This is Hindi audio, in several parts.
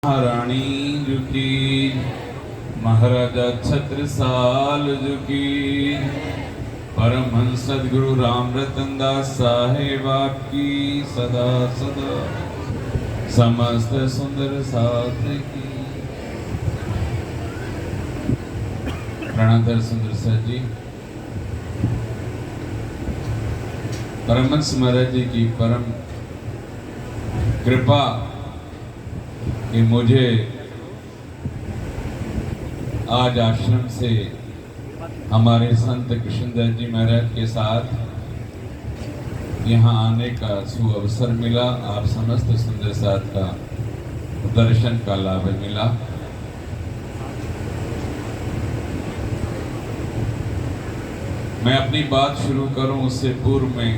महारानी जुकी महाराजा छत्रसाल जुकी परमहंस सदगुरु राम रतन दास साहेब आपकी सदा सदा समस्त सुंदर साथ की। प्राणाधर सुंदर सर जी, परमहंस महाराज जी की परम कृपा कि मुझे आज आश्रम से हमारे संत कृष्णदास जी महाराज के साथ यहाँ आने का सुअवसर मिला। आप समस्त सुंदर साथ का दर्शन का लाभ मिला। मैं अपनी बात शुरू करूं उससे पूर्व में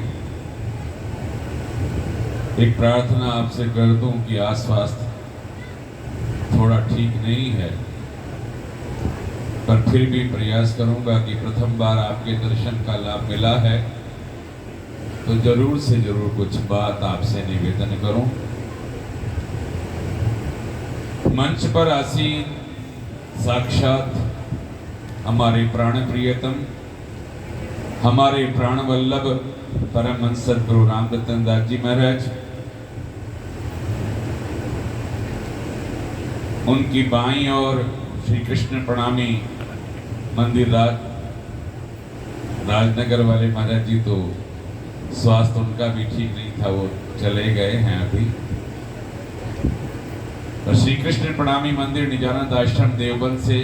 एक प्रार्थना आपसे कर दूं कि आस्वास्थ्य थोड़ा ठीक नहीं है, पर फिर भी प्रयास करूंगा कि प्रथम बार आपके दर्शन का लाभ मिला है तो जरूर से जरूर कुछ बात आपसे निवेदन करूं। मंच पर आसीन साक्षात हमारे प्राण प्रियतम, हमारे प्राण वल्लभ परमहंस सद्गुरु राम रतन दास जी महाराज, उनकी बाईं और श्री कृष्ण प्रणामी मंदिर राजनगर वाले महाराज जी, तो स्वास्थ्य उनका भी ठीक नहीं था, वो चले गए हैं अभी। और श्री कृष्ण प्रणामी मंदिर निजानंद आश्रम देवबंद से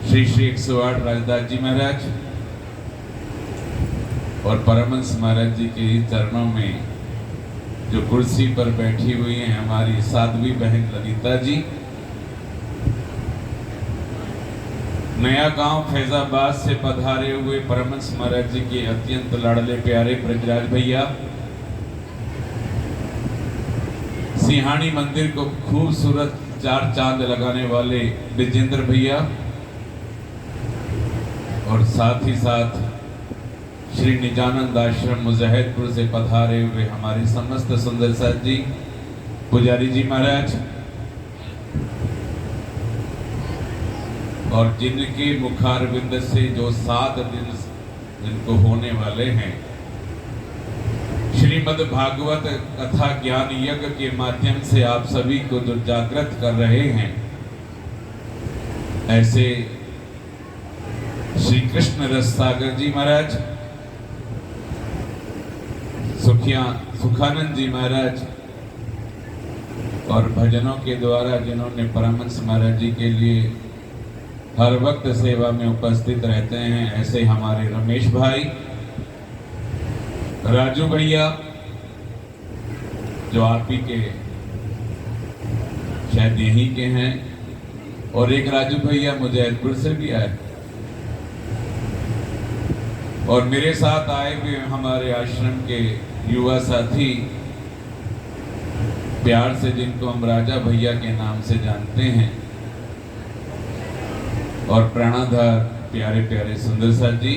श्री 108 राजदास जी महाराज और परमहंस महाराज जी के चरणों में जो कुर्सी पर बैठी हुई हैं हमारी साध्वी बहन ललिता जी, नया गांव फैजाबाद से पधारे हुए परमहंस महाराज जी के अत्यंत लाडले प्यारे ब्रजराज भैया, सिंहानी मंदिर को खूबसूरत चार चांद लगाने वाले विजेंद्र भैया, और साथ ही साथ श्री निजानंद आश्रम मुजाहिदपुर से पधारे हुए हमारे समस्त सुंदर साथ जी, पुजारी जी महाराज, और जिनके मुखारविंद से जो 7 दिन जिनको होने वाले हैं श्रीमद् भागवत कथा ज्ञान यज्ञ के माध्यम से आप सभी को जो जागृत कर रहे हैं, ऐसे श्री कृष्ण रस सागर जी महाराज, सुखानंद जी महाराज, और भजनों के द्वारा जिन्होंने परमहंस महाराज जी के लिए हर वक्त सेवा में उपस्थित रहते हैं, ऐसे हमारे रमेश भाई, राजू भैया जो आप ही के शायद यहीं के हैं, और एक राजू भैया मुजाहिदपुर से भी आए, और मेरे साथ आए हुए हमारे आश्रम के युवा साथी, प्यार से जिनको हम राजा भैया के नाम से जानते हैं, और प्राणाधार प्यारे प्यारे सुंदर साथ जी,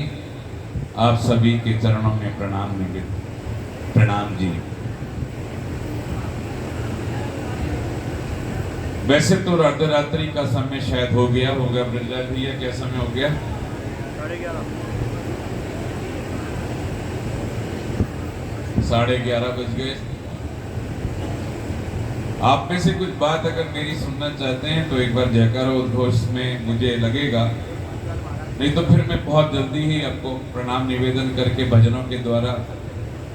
आप सभी के चरणों में प्रणाम जी। वैसे तो अर्धरात्रि का समय शायद हो गया होगा, ब्रजलाल भैया क्या समय हो गया? 11:30 बज गए। आप में से कुछ बात अगर मेरी सुनना चाहते हैं तो एक बार जयकारा उद्घोष में मुझे लगेगा, नहीं तो फिर मैं बहुत जल्दी ही आपको प्रणाम निवेदन करके भजनों के द्वारा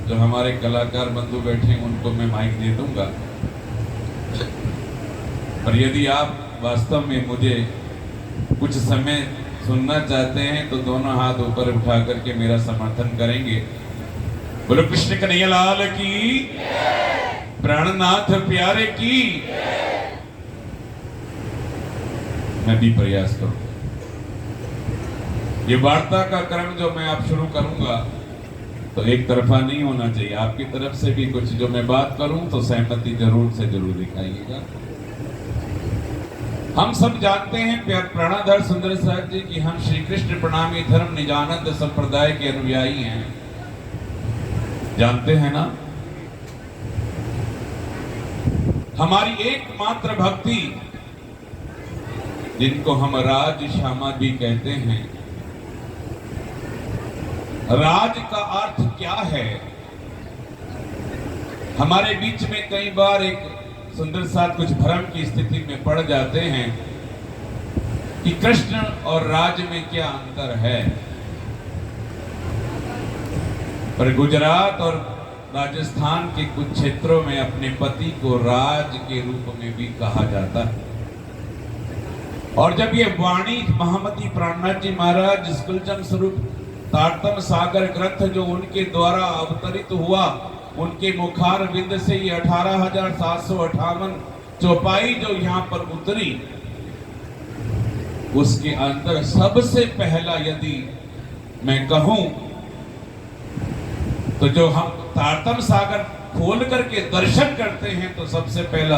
जो हमारे कलाकार बंधु बैठे हैं उनको मैं माइक दे दूंगा। पर यदि आप वास्तव में मुझे कुछ समय सुनना चाहते हैं तो दोनों हाथ ऊपर उठा करके मेरा समर्थन करेंगे। बोलो कृष्ण कन्हैया लाल की, प्राणनाथ प्यारे की। मैं भी प्रयास करूंगा। ये वार्ता का क्रम जो मैं आप शुरू करूंगा तो एक तरफा नहीं होना चाहिए, आपकी तरफ से भी कुछ जो मैं बात करूं तो सहमति जरूर से जरूर दिखाइएगा। हम सब जानते हैं प्राणाधर सुंदर साहब जी कि हम श्री कृष्ण प्रणामी धर्म निजानंद संप्रदाय के अनुयायी हैं, जानते हैं ना। हमारी एकमात्र भक्ति, जिनको हम राज श्यामा भी कहते हैं। राज का अर्थ क्या है? हमारे बीच में कई बार एक सुंदर सा कुछ भ्रम की स्थिति में पड़ जाते हैं कि कृष्ण और राज में क्या अंतर है। पर गुजरात और राजस्थान के कुछ क्षेत्रों में अपने पति को राज के रूप में भी कहा जाता है। और जब ये वाणी महामती प्राणनाथ जी महाराज स्कुलचंद स्वरूप तारतम सागर ग्रंथ जो उनके द्वारा अवतरित हुआ, उनके मुखार बिंद से ये 18,758 चौपाई जो यहाँ पर उतरी, उसके अंदर सबसे पहला यदि मैं कहूं तो जो हम तारतम सागर खोल करके दर्शन करते हैं तो सबसे पहला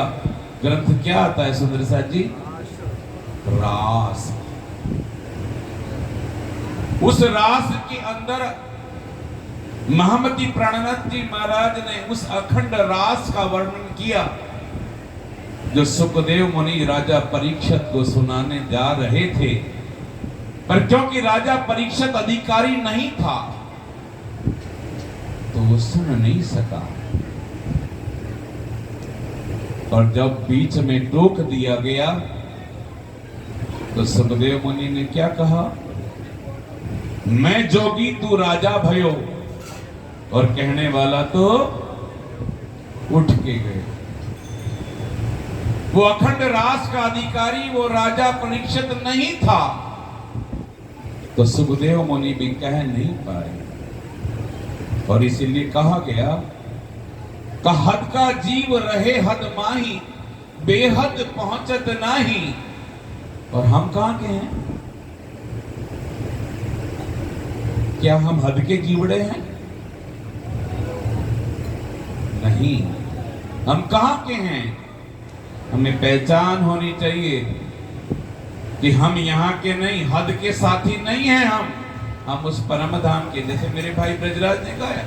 ग्रंथ क्या आता है सुंदर साथ जी? रास। उस रास के अंदर महामती प्राणनाथ जी महाराज ने उस अखंड रास का वर्णन किया जो सुखदेव मुनि राजा परीक्षित को सुनाने जा रहे थे। पर क्योंकि राजा परीक्षित अधिकारी नहीं था तो वो सुन नहीं सका, और जब बीच में टोक दिया गया तो सुखदेव मुनि ने क्या कहा? मैं जोगी तू राजा भयो, और कहने वाला तो उठ के गए। वो अखंड रास का अधिकारी वो राजा परीक्षित नहीं था तो सुखदेव मुनि भी कह नहीं पाए, और इसीलिए कहा गया हद का जीव रहे हद माही, बेहद पहुंचत नाही। और हम कहां के हैं? क्या हम हद के जीवड़े हैं? नहीं। हम कहां के हैं? हमें पहचान होनी चाहिए कि हम यहाँ के नहीं, हद के साथी नहीं हैं। हम उस परम धाम के, जैसे मेरे भाई ब्रजराज ने गाया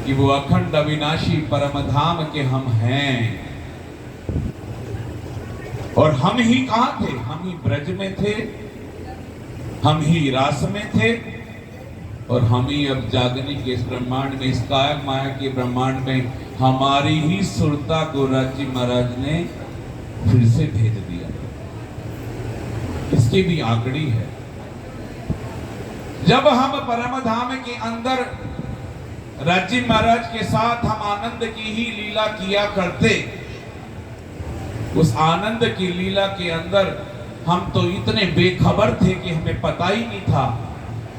कि वो अखंड अविनाशी परम धाम के हम हैं। और हम ही कहां थे? हम ही ब्रज में थे, हम ही रास में थे, और हम ही अब जागने के इस ब्रह्मांड में, इस कायक माया के ब्रह्मांड में हमारी ही सुरता को राजी महाराज ने फिर से भेज दिया। इसकी भी आंकड़ी है। जब हम परम धाम के अंदर राजी महाराज के साथ हम आनंद की ही लीला किया करते, उस आनंद की लीला के अंदर हम तो इतने बेखबर थे कि हमें पता ही नहीं था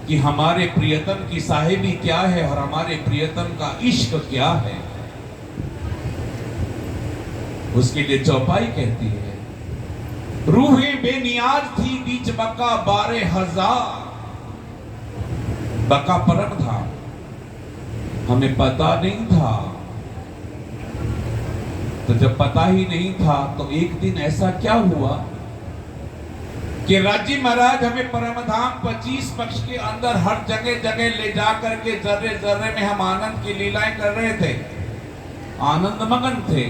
कि हमारे प्रियतम की साहिबी क्या है और हमारे प्रियतम का इश्क क्या है। उसके लिए चौपाई कहती है, रूहें बेनियाज थी बीच बका 12,000। बका परम था, हमें पता नहीं था। तो जब पता ही नहीं था तो एक दिन ऐसा क्या हुआ कि राजी महाराज हमें परमधाम 25 पक्ष के अंदर हर जगह जगह ले जा करके जर्रे जर्रे में हम आनंद की लीलाएं कर रहे थे, आनंद मगन थे।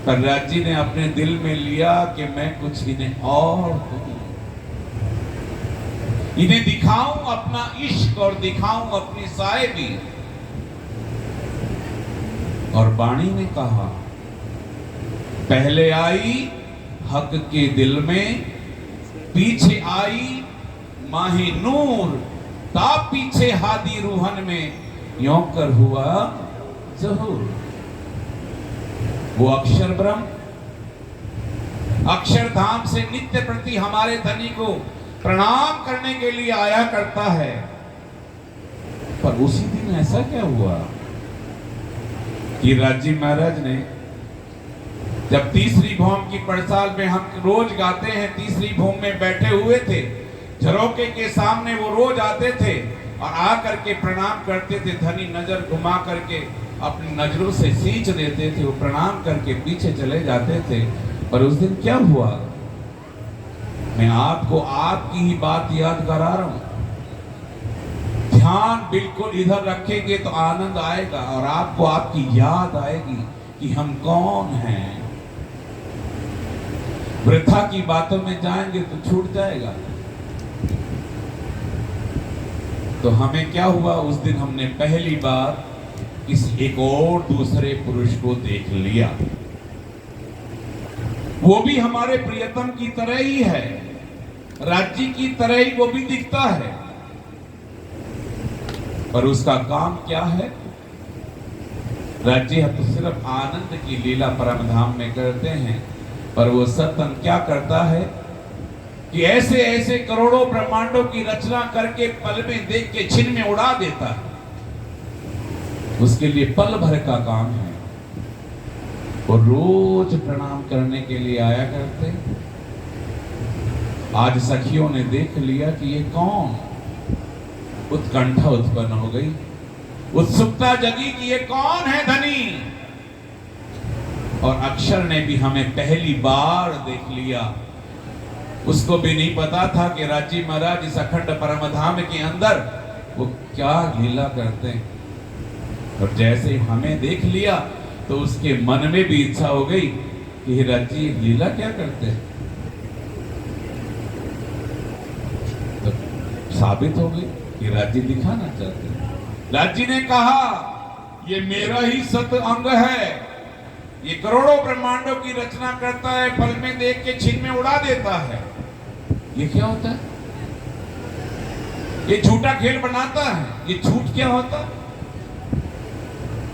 पर राजी ने अपने दिल में लिया कि मैं कुछ इन्हें और दूं, इन्हें दिखाऊं अपना इश्क और दिखाऊं अपनी साहिबी। और वाणी ने कहा, पहले आई हक के दिल में, पीछे आई माही नूर, ता पीछे हादी रूहन में, यों कर हुआ ज़हूर। वो अक्षर ब्रह्म अक्षरधाम से नित्य प्रति हमारे धनी को प्रणाम करने के लिए आया करता है। पर उसी दिन ऐसा क्या हुआ कि राजी महाराज ने जब तीसरी भौम की पड़साल में हम रोज गाते हैं, तीसरी भौम में बैठे हुए थे, झरोके के सामने वो रोज आते थे और आ करके प्रणाम करते थे। धनी नजर घुमा करके अपनी नजरों से सींच देते थे, वो प्रणाम करके पीछे चले जाते थे। पर उस दिन क्या हुआ, मैं आपको आपकी ही बात याद करा रहा हूं। ध्यान बिल्कुल इधर रखेंगे तो आनंद आएगा और आपको आपकी याद आएगी कि हम कौन हैं। वृथा की बातों में जाएंगे तो छूट जाएगा। तो हमें क्या हुआ, उस दिन हमने पहली बार किसी एक और दूसरे पुरुष को देख लिया। वो भी हमारे प्रियतम की तरह ही है, राज्य की तरह ही वो भी दिखता है, पर उसका काम क्या है? राज्य तो सिर्फ आनंद की लीला परम धाम में करते हैं, पर वो सतन क्या करता है कि ऐसे ऐसे करोड़ों ब्रह्मांडों की रचना करके पल में देख के छिन में उड़ा देता है। उसके लिए पल भर का काम है। वो रोज प्रणाम करने के लिए आया करते। आज सखियों ने देख लिया कि ये कौन, उत्कंठा उत्पन्न हो गई, उत्सुकता जगी कि ये कौन है धनी। और अक्षर ने भी हमें पहली बार देख लिया। उसको भी नहीं पता था कि राजी महाराज इस अखंड परम धाम के अंदर वो क्या लीला करते हैं। और जैसे हमें देख लिया तो उसके मन में भी इच्छा हो गई कि राजी लीला क्या करते हैं। तो साबित हो गई कि राज्य दिखाना चाहते हैं। राज्य ने कहा ये मेरा ही सत अंग है, ये करोड़ों ब्रह्मांडों की रचना करता है, पल में देख के छिन में उड़ा देता है। ये क्या होता है? ये झूठा खेल बनाता है। ये झूठ क्या होता है?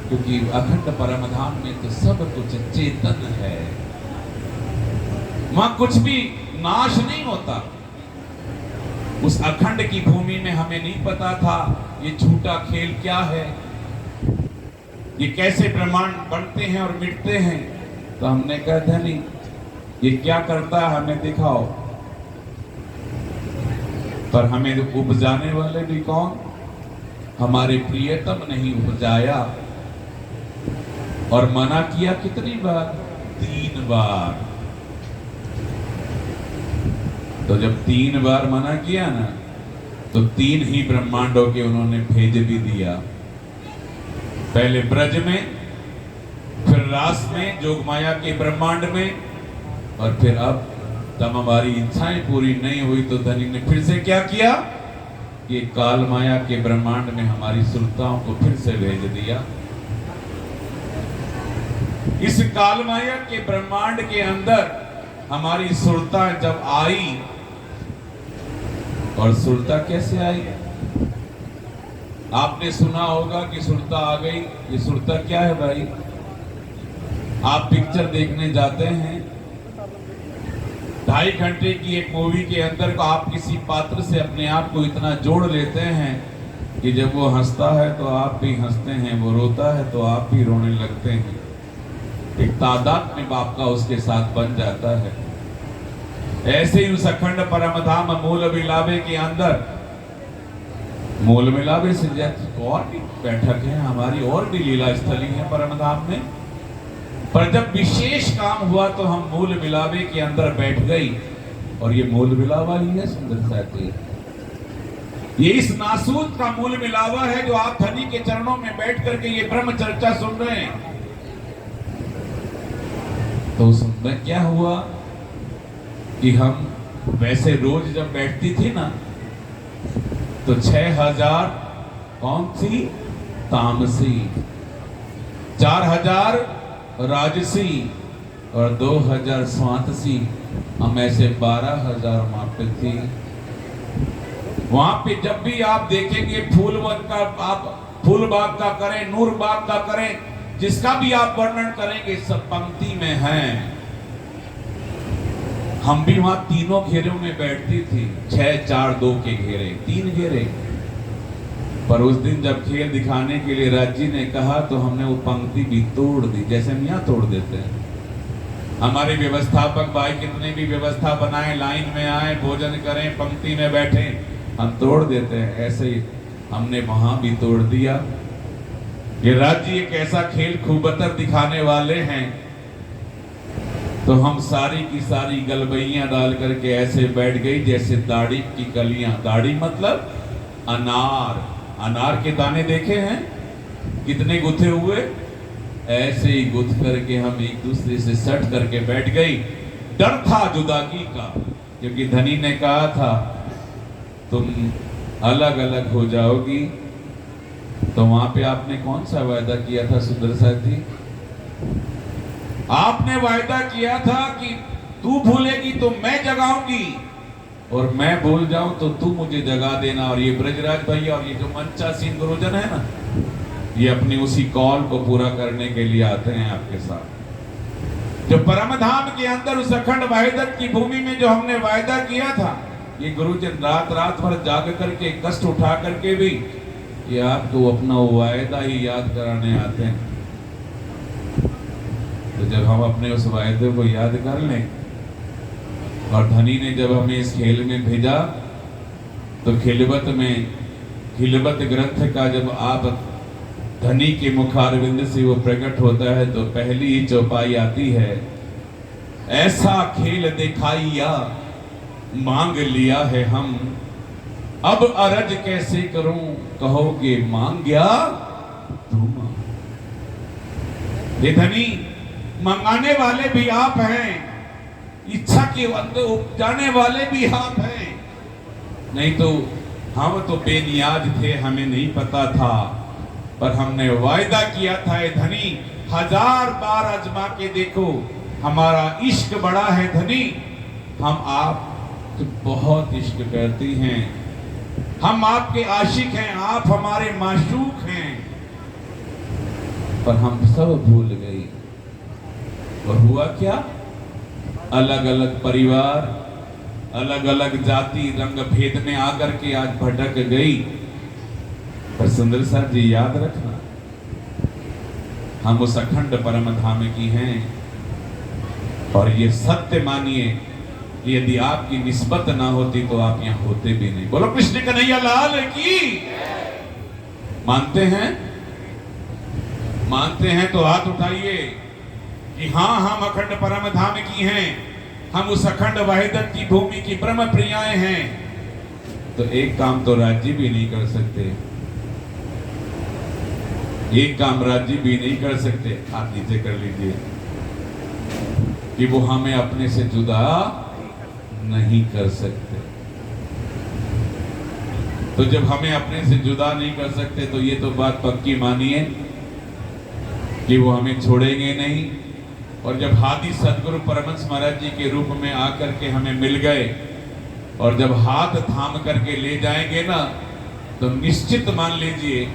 क्योंकि अखंड परम धाम में तो सब कुछ चेतन है, वहां कुछ भी नाश नहीं होता। उस अखंड की भूमि में हमें नहीं पता था ये झूठा खेल क्या है, ये कैसे ब्रह्मांड बनते हैं और मिटते हैं। तो हमने कहा था नहीं, ये क्या करता है हमें दिखाओ। पर हमें उपजाने वाले भी कौन? हमारे प्रियतम ने ही उपजाया। और मना किया कितनी बार? 3 बार। तो जब 3 बार मना किया ना, तो 3 ही ब्रह्मांडों के उन्होंने भेज भी दिया। पहले ब्रज में, फिर रास में, जोगमाया के ब्रह्मांड में, और फिर अब तब हमारी इच्छाएं पूरी नहीं हुई तो धनी ने फिर से क्या किया, ये काल माया के ब्रह्मांड में हमारी सुरताओं को फिर से भेज दिया। इस काल माया के ब्रह्मांड के अंदर हमारी सुरता जब आई, और सुरता कैसे आई? आपने सुना होगा कि सुरता आ गई। ये सुरता क्या है भाई? आप पिक्चर देखने जाते हैं, 2.5 घंटे की एक मूवी के अंदर को आप किसी पात्र से अपने आप को इतना जोड़ लेते हैं कि जब वो हंसता है तो आप भी हंसते हैं, वो रोता है तो आप भी रोने लगते हैं। एक तादाद में बाप का उसके साथ बन जाता है। ऐसे ही उस अखंड परम धाम मूल मिलावे के अंदर, मूल मिलावे से और भी बैठक है हमारी, और भी लीला स्थली है परम धाम में। पर जब विशेष काम हुआ तो हम मूल मिलावे के अंदर बैठ गई, और ये मूल मिलावा ही है सुंदर साथी। ये इस नासूद का मूल मिलावा है जो आप धनी के चरणों में बैठ करके ये ब्रह्म चर्चा सुन रहे हैं। तो उसमें क्या हुआ कि हम वैसे रोज जब बैठती थी ना, तो 6000 कौन सी? तामसी, 4000 राजसी और 2000 स्वांतसी। हम ऐसे 12000 वहां पे थी। वहां पे जब भी आप देखेंगे फूल का, आप फूल बाग का करें, नूर बाग का करें, जिसका भी आप वर्णन करेंगे सब पंक्ति में हैं। हम भी वहां तीनों घेरों में बैठती थी, 6, 4, 2 के घेरे, 3 घेरे। पर उस दिन जब खेल दिखाने के लिए राज्य ने कहा तो हमने वो पंक्ति भी तोड़ दी, जैसे हम यहाँ तोड़ देते हैं। हमारे व्यवस्थापक भाई कितने भी व्यवस्था बनाए, लाइन में आए, भोजन करें, पंक्ति में बैठे, हम तोड़ देते हैं। ऐसे ही हमने वहां भी तोड़ दिया। ये राज्य एक ऐसा खेल खूबतर दिखाने वाले हैं, तो हम सारी की सारी गलबैयां डाल करके ऐसे बैठ गई जैसे दाढ़ी की कलियां। दाढ़ी मतलब अनार, अनार के दाने देखे हैं कितने गुथे हुए, ऐसे ही गुथ करके हम एक दूसरे से सट करके बैठ गई। डर था जुदागी का, क्योंकि धनी ने कहा था तुम अलग अलग हो जाओगी। तो वहां पे आपने कौन सा वायदा किया था सुंदर साथी? आपने वायदा किया था कि तू भूलेगी तो मैं जगाऊंगी, और मैं भूल जाऊं तो तू मुझे जगा देना। और ये ब्रजराज भैया और ये जो मंचासीन गुरुजन है ना, ये अपनी उसी कॉल को पूरा करने के लिए आते हैं आपके साथ। जो परम धाम के अंदर उस अखंड वाहिदत की भूमि में जो हमने वायदा किया था, ये गुरुजन रात रात भर जाग करके कष्ट उठा करके भी ये आपको अपना वायदा ही याद कराने आते हैं। तो जब हम अपने उस वायदे को याद कर लें, और धनी ने जब हमें इस खेल में भेजा, तो खिलवत ग्रंथ का जब आप धनी के मुखारविंद से वो प्रकट होता है, तो पहली ही चौपाई आती है, ऐसा खेल दिखाइया मांग लिया है हम, अब अरज कैसे करूं कहोगे मांग्या तुम। ये धनी मंगाने वाले भी आप हैं, इच्छा के अंदर उपजाने वाले भी आप हैं। नहीं तो हम तो बेनियाज थे, हमें नहीं पता था, पर हमने वायदा किया था। ये धनी 1000 बार आजमा के देखो, हमारा इश्क बड़ा है धनी, हम आप तो बहुत इश्क करती हैं, हम आपके आशिक हैं, आप हमारे माशूक हैं, पर हम सब भूल गई। और हुआ क्या? अलग अलग परिवार, अलग अलग जाति रंग भेद में आकर के आज भटक गई। पर सुंदर साहब जी याद रखना, हम उस अखंड परम धाम की हैं, और ये सत्य मानिए कि यदि आपकी निस्बत ना होती तो आप यहां होते भी नहीं। बोलो कृष्ण कन्हैया लाल की। मानते हैं? मानते हैं तो हाथ उठाइए कि हाँ, हम अखंड परम धाम की हैं, हम उस अखंड वाहिदत की भूमि की ब्रह्म प्रियाएं हैं। तो एक काम तो राज्य भी नहीं कर सकते, एक काम राज्य भी नहीं कर सकते, आप नीचे कर लीजिए, कि वो हमें अपने से जुदा नहीं कर सकते। तो जब हमें अपने से जुदा नहीं कर सकते, तो ये तो बात पक्की मानिए कि वो हमें छोड़ेंगे नहीं। और जब हादी सदगुरु परमहंस महाराज जी के रूप में आकर के हमें मिल गए, और जब हाथ थाम करके ले जाएंगे ना, तो निश्चित मान लीजिए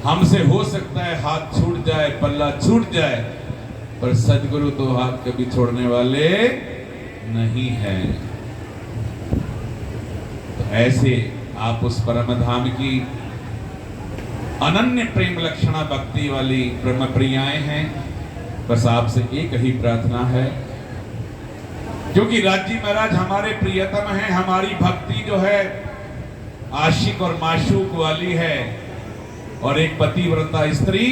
हमसे हो सकता है हाथ छूट जाए, पल्ला छूट जाए, पर सदगुरु तो हाथ कभी छोड़ने वाले नहीं हैं। तो ऐसे आप उस परम धाम की अनन्य प्रेम लक्षणा भक्ति वाली ब्रह्म प्रियाएं हैं। बस आपसे एक ही प्रार्थना है, क्योंकि राजी महाराज हमारे प्रियतम हैं, हमारी भक्ति जो है आशिक और माशूक वाली है, और एक पतिव्रता स्त्री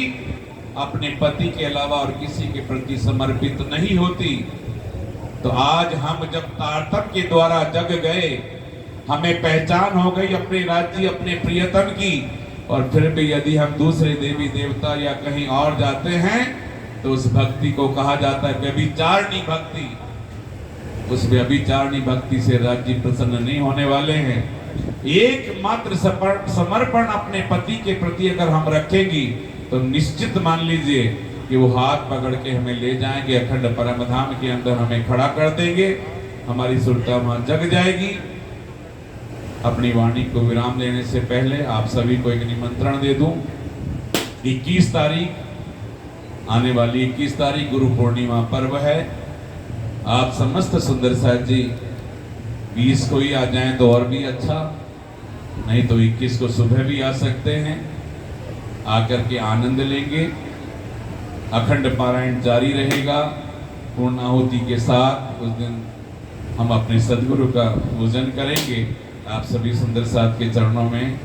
अपने पति के अलावा और किसी के प्रति समर्पित नहीं होती। तो आज हम जब तारतम के द्वारा जग गए, हमें पहचान हो गई अपने राज्य अपने प्रियतम की, और फिर भी यदि हम दूसरे देवी देवता या कहीं और जाते हैं, तो उस भक्ति को कहा जाता है व्यभिचारिणी भक्ति। उस व्यभिचारिणी भक्ति से राज्य प्रसन्न नहीं होने वाले हैं। एकमात्र समर्पण अपने पति के प्रति अगर हम रखेंगी, तो निश्चित मान लीजिए कि वो हाथ पकड़ के हमें ले जाएंगे, अखंड परम धाम के अंदर हमें खड़ा कर देंगे, हमारी सुरता वहां जग जाएगी। अपनी वाणी को विराम देने से पहले आप सभी को एक निमंत्रण दे दूं। 21 तारीख, आने वाली 21 तारीख गुरु पूर्णिमा पर्व है। आप समस्त सुंदर साहब जी 20 को ही आ जाएं तो और भी अच्छा, नहीं तो 21 को सुबह भी आ सकते हैं, आकर के आनंद लेंगे। अखंड पारायण जारी रहेगा पूर्णाहुति के साथ। उस दिन हम अपने सदगुरु का पूजन करेंगे। आप सभी सुंदर साथ के चरणों में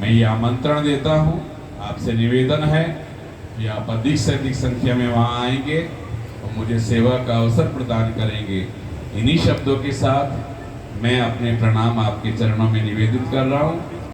मैं ये आमंत्रण देता हूँ। आपसे निवेदन है कि आप अधिक से अधिक संख्या में वहाँ आएंगे और मुझे सेवा का अवसर प्रदान करेंगे। इन्हीं शब्दों के साथ मैं अपने प्रणाम आपके चरणों में निवेदित कर रहा हूँ।